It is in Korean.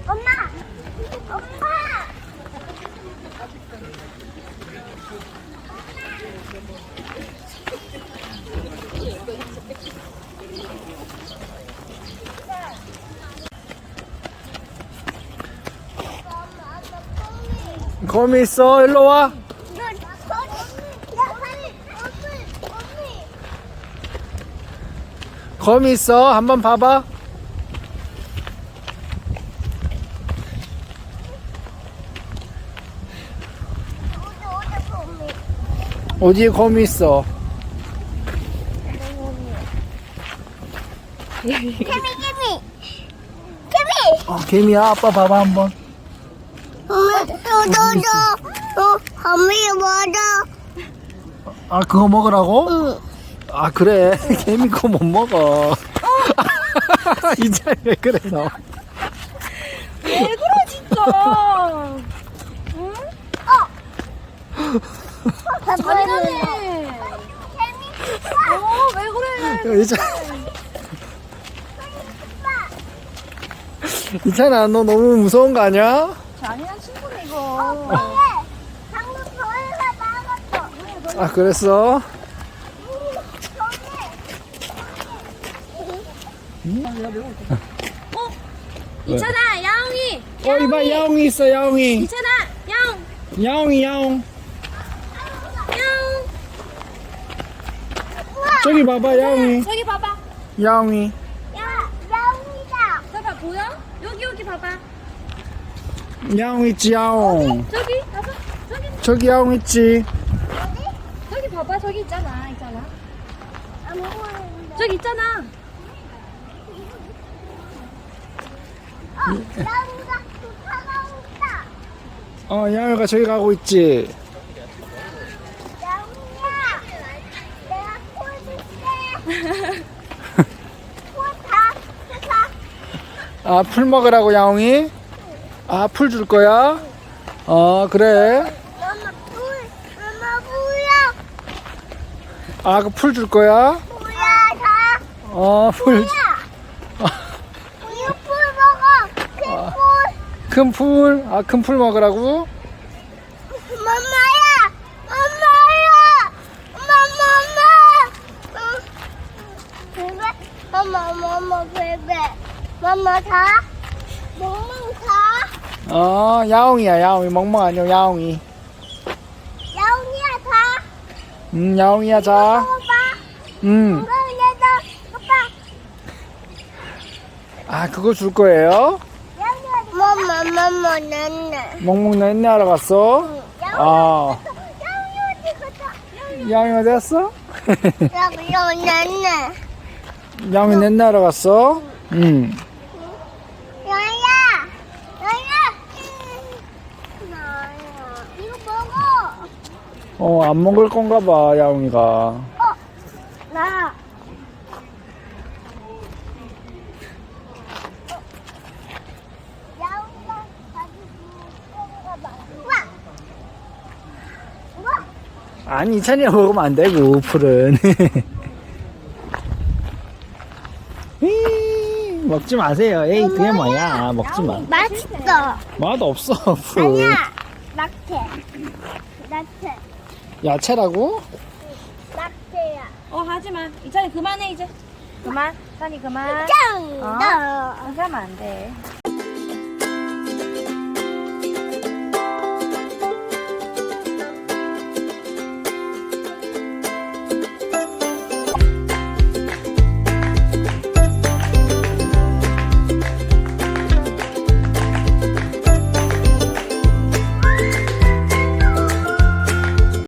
엄마! 엄마! 거미 있어. 일로 와. 거미 있어. 한번 봐봐. 어디에 거미 있어? 개미! 개미야. 아빠 봐봐 한번. 거미 먹어. 아, 그거 먹으라고? 응. 아, 그래. 개미 거 못 먹어. 이제 왜 그래 너? 왜 그래 진짜? 응? 잔인하네. 왜 그래? 이제 이찬아, 너 너무 무서운 거 아니야? 잔인한 친구네 이거. 방금 저희가 나갔어. 아, 그랬어? 있잖아 야옹이. 이봐, 야옹이 있어. 야옹이. 있잖아 야옹. 야옹이. 야옹. 저기 봐봐. 야옹이. 저기 봐봐. 야옹이. 야옹이다. 봐봐 보여? 여기 봐봐. 야옹 있지. 야옹. 저기 봐봐. 저기 야옹 있지. 저기 봐봐. 저기 있잖아. 안 보이는데. 저기 있잖아. 야옹이가 다가온다. 야옹이가 저기 가고 있지. 야옹이야. 내가 보여줄게. 다. 풀 먹으라고, 야옹이? 풀 줄 거야? 그래. 엄마 뭐야? 그 풀 줄 거야? 뭐야 다? 풀. 이거 풀 먹어. 큰 풀. 큰 풀 먹으라고? 엄마야. 엄마 베베. 엄마 다? 멍멍 다? 야옹이야. 야옹이. 멍멍 아니야. 야옹이. 야옹이야 다? 야옹이야. 자. 먹어봐. 얘도 아빠. 그거 줄 거예요? 엄마 냈네. 멍멍 냈네 하러 갔어? 야옹이 어디 갔다? 야옹이 어디 갔어? 야옹이 냈네. 야옹이 냈네 하러 갔어? 야야. 이거 먹어. 안 먹을 건가 봐, 야옹이가. 나. 야옹이가 가지고 봐. 우와. 아니, 이찬이가 먹으면 안 되고, 풀은. 먹지 마세요. 에이, 그게 뭐야. 먹지 마. 맛있어. 맛없어, 풀. 아니야. 낙태. 야채라고? 낙태야. 하지마. 이찬이 그만해 이제. 그만. 찬이 그만. 짱! 그렇게 하면 안 돼.